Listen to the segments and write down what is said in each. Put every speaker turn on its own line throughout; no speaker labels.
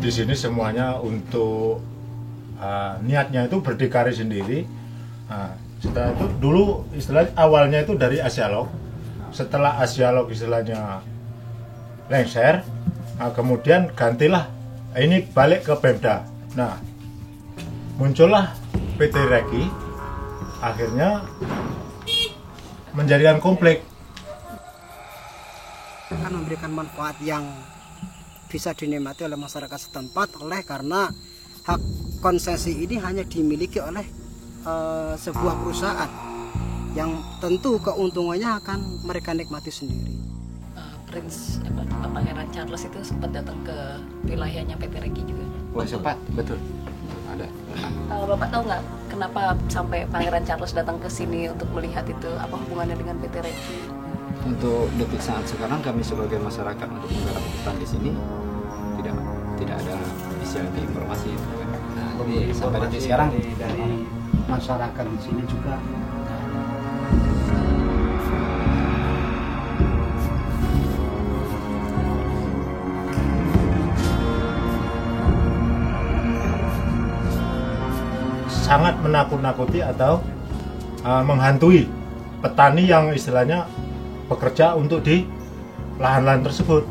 di sini semuanya untuk niatnya itu berdikari sendiri. Setelah itu dulu istilah awalnya itu dari Asialog. Setelah Asialog istilahnya lengser, kemudian gantilah ini balik ke Pemda. Nah, muncullah PT Reki, akhirnya menjadikan konflik.
Akan memberikan manfaat yang bisa dinikmati oleh masyarakat setempat karena hak konsesi ini hanya dimiliki oleh sebuah perusahaan yang tentu keuntungannya akan mereka nikmati sendiri.
Pangeran Charles itu sempat datang ke wilayahnya PT Reki juga.
Wah, sempat, betul. Ada.
Bapak tahu nggak kenapa sampai Pangeran Charles datang ke sini untuk melihat itu? Apa hubungannya dengan PT Reki?
Untuk detik saat sekarang kami sebagai masyarakat untuk menggarap hutan di sini tidak ada bisa informasi itu kan. Nah, jadi sampai detik sekarang
dari masyarakat di sini juga
sangat menakut-nakuti atau menghantui petani yang istilahnya bekerja untuk di lahan-lahan tersebut.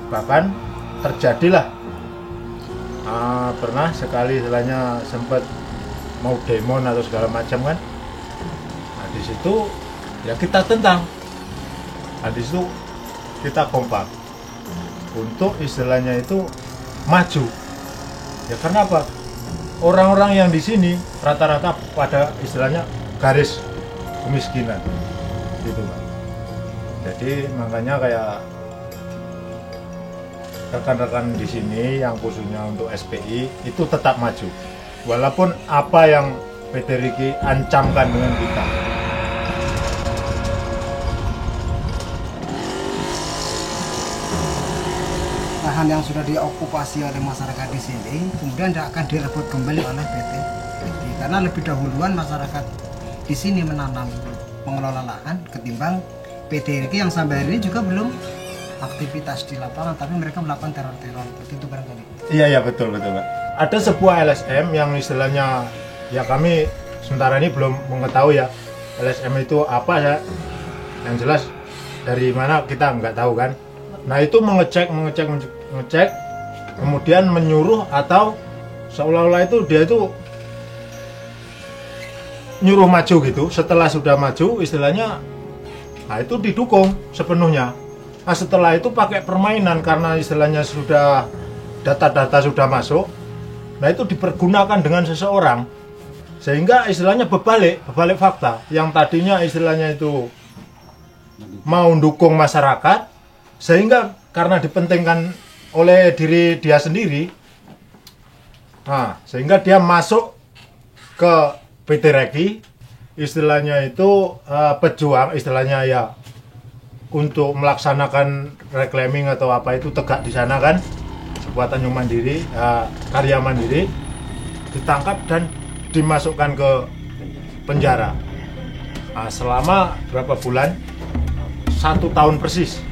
Bahkan terjadilah pernah sekali istilahnya sempat mau demon atau segala macam kan. Nah, di situ ya kita tentang. Nah, di situ kita kompak untuk istilahnya itu maju. Ya karena apa? Orang-orang yang di sini rata-rata pada istilahnya garis kemiskinan, gitu Pak. Jadi makanya kayak rekan-rekan di sini yang khususnya untuk SPI itu tetap maju, walaupun apa yang PT Reki ancamkan dengan kita.
lahan yang sudah diokupasi oleh masyarakat di sini kemudian tidak akan direbut kembali oleh PT Reki karena lebih dahuluan masyarakat di sini menanam pengelola lahan ketimbang PT Reki yang sampai hari ini juga belum aktivitas di lapangan, tapi mereka melakukan teror-teror itu barangkali.
Iya betul Pak. Ada sebuah LSM yang istilahnya ya kami sementara ini belum mengetahui ya LSM itu apa ya. Yang jelas dari mana kita nggak tahu kan. Nah itu mengecek, kemudian menyuruh atau seolah-olah itu dia itu nyuruh maju gitu. Setelah sudah maju istilahnya, nah itu didukung sepenuhnya. Nah setelah itu pakai permainan karena istilahnya sudah data-data sudah masuk. Nah itu dipergunakan dengan seseorang sehingga istilahnya berbalik fakta. Yang tadinya istilahnya itu mau dukung masyarakat, sehingga karena dipentingkan oleh diri dia sendiri, nah sehingga dia masuk ke PT Reki, istilahnya itu pejuang, istilahnya ya untuk melaksanakan reclaiming atau apa itu tegak di sana kan, sebuah Tanjung Mandiri, karya mandiri, ditangkap dan dimasukkan ke penjara. Nah, selama berapa bulan? 1 tahun persis.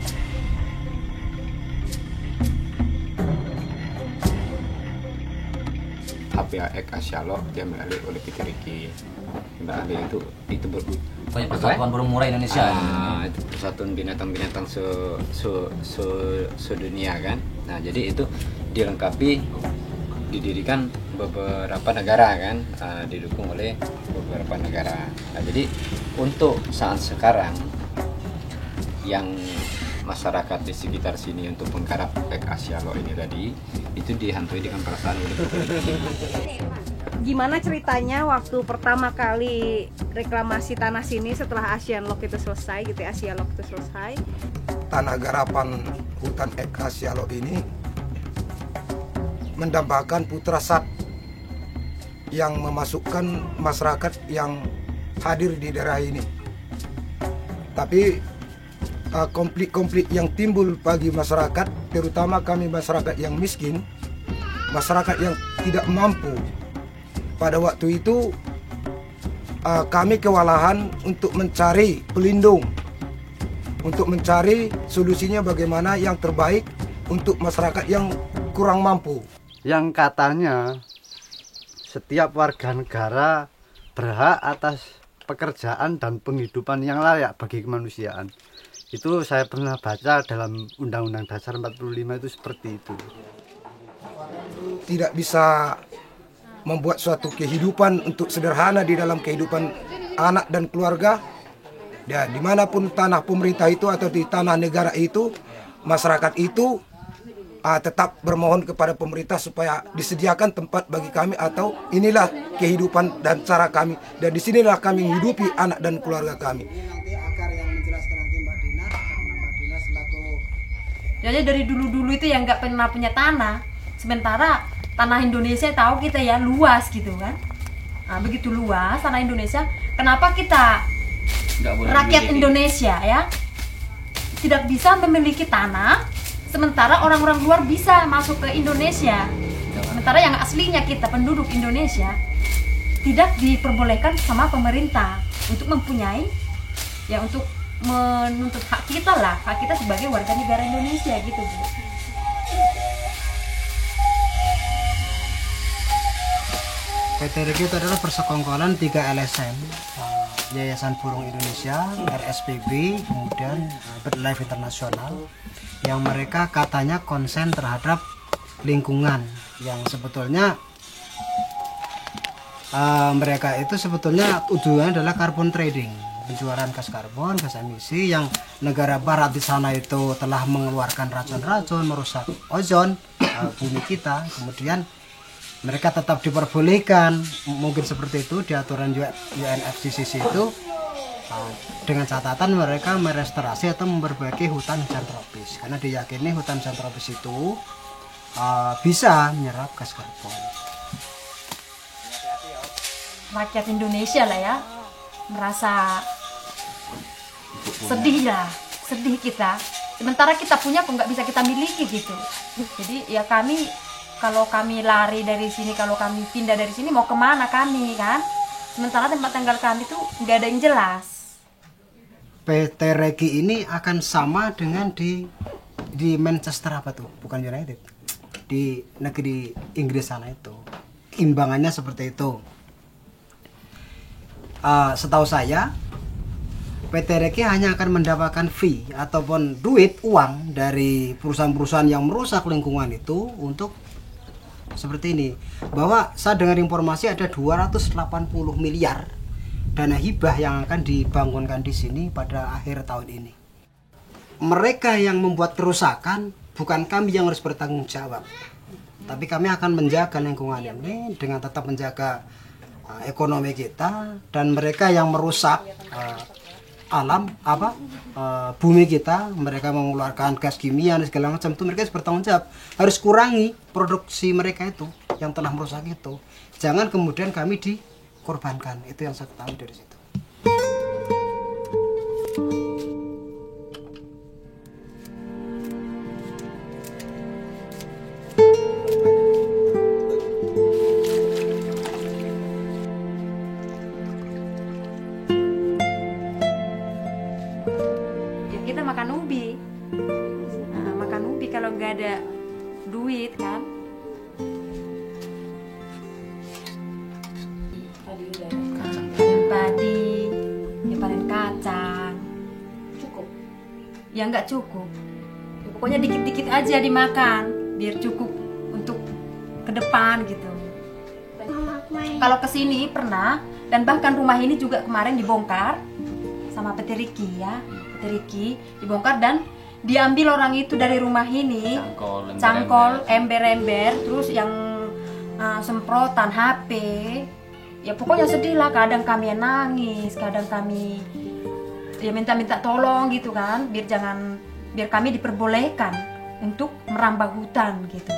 HPAX Asialog diambil alih oleh PT Reki. Alih itu
banyak Persatuan Burung Murai Indonesia.
Itu persatuan binatang-binatang sedunia kan. Nah jadi itu dilengkapi didirikan beberapa negara kan, didukung oleh beberapa negara. Nah jadi untuk saat sekarang yang masyarakat di sekitar sini untuk menggarap Asialog ini tadi itu dihantui dengan perasaan
Gimana ceritanya waktu pertama kali reklamasi tanah sini setelah Asialog itu selesai gitu ya, Asialog itu selesai?
Tanah garapan hutan Asialog ini mendambakan putra sat yang memasukkan masyarakat yang hadir di daerah ini. Tapi konflik-konflik yang timbul bagi masyarakat, terutama kami masyarakat yang miskin, masyarakat yang tidak mampu. Pada waktu itu kami kewalahan untuk mencari pelindung, untuk mencari solusinya bagaimana yang terbaik untuk masyarakat yang kurang mampu.
yang katanya setiap warga negara berhak atas pekerjaan dan penghidupan yang layak bagi kemanusiaan. Itu saya pernah baca dalam Undang-Undang Dasar 45 itu seperti itu.
Tidak bisa membuat suatu kehidupan untuk sederhana di dalam kehidupan anak dan keluarga. Ya, dimanapun tanah pemerintah itu atau di tanah negara itu, masyarakat itu tetap bermohon kepada pemerintah supaya disediakan tempat bagi kami, atau inilah kehidupan dan cara kami, dan disinilah kami menghidupi anak dan keluarga kami.
Nanti akar yang menjelaskan nanti Mbak Dinar, karena Mbak Dinar selaku.
Jadi dari dulu-dulu itu yang nggak pernah punya tanah, sementara tanah Indonesia tahu kita ya luas gitu kan. Nah, begitu luas tanah Indonesia, kenapa kita rakyat Indonesia ya tidak bisa memiliki tanah, sementara orang-orang luar bisa masuk ke Indonesia, sementara yang aslinya kita penduduk Indonesia tidak diperbolehkan sama pemerintah untuk mempunyai, ya untuk menuntut hak kita lah, hak kita sebagai warga negara Indonesia gitu Bu.
PT Regi itu adalah persekongkolan 3 LSM, Yayasan Burung Indonesia, RSPB, kemudian BirdLife International, yang mereka katanya konsen terhadap lingkungan, yang sebetulnya mereka itu sebetulnya tujuannya adalah carbon trading, penjualan gas karbon, gas emisi, yang negara barat di sana itu telah mengeluarkan racun-racun merusak ozon bumi kita, kemudian mereka tetap diperbolehkan mungkin seperti itu di aturan UNFCCC itu, dengan catatan mereka merestorasi atau memperbaiki hutan tropis, karena diyakini hutan tropis itu bisa menyerap gas karbon.
Rakyat Indonesia lah ya merasa sedih lah, sedih kita, sementara kita punya kok nggak bisa kita miliki gitu. Jadi ya kami, kalau kami lari dari sini, kalau kami pindah dari sini mau kemana kami kan? Sementara tempat tinggal kami tuh nggak ada yang jelas.
PT Regi ini akan sama dengan di Manchester apa tuh? Bukan United. Di negeri Inggris sana itu. Imbangannya seperti itu. Setahu saya PT Regi hanya akan mendapatkan fee ataupun uang dari perusahaan-perusahaan yang merusak lingkungan itu untuk seperti ini, bahwa saya dengar informasi ada 280 miliar dana hibah yang akan dibangunkan di sini pada akhir tahun ini. Mereka yang membuat kerusakan, bukan kami yang harus bertanggung jawab, tapi kami akan menjaga lingkungan ini dengan tetap menjaga ekonomi kita. Dan mereka yang merusak alam bumi kita, mereka mengeluarkan gas kimia dan segala macam, itu mereka harus bertanggung jawab, harus kurangi produksi mereka itu yang telah merusak itu, jangan kemudian kami dikorbankan. Itu yang saya tahu dari situ.
Kita makan ubi, makan ubi kalau nggak ada duit kan. Panen padi, ya panen kacang, cukup? Ya nggak cukup. Ya, pokoknya dikit-dikit aja dimakan, biar cukup untuk ke depan gitu. Kalau kesini pernah, dan bahkan rumah ini juga kemarin dibongkar sama PT Regi ya. Riki dibongkar dan diambil orang itu dari rumah ini, cangkol, ember-ember, terus yang semprotan HP. Ya pokoknya sedih lah, kadang kami nangis, kadang kami ya minta-minta tolong gitu kan, biar kami diperbolehkan untuk merambah hutan gitu.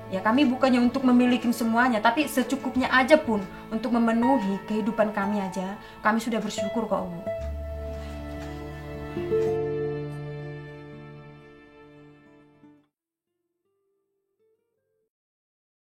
Ya kami bukannya untuk memiliki semuanya, tapi secukupnya aja pun untuk memenuhi kehidupan kami aja, kami sudah bersyukur kok Bu.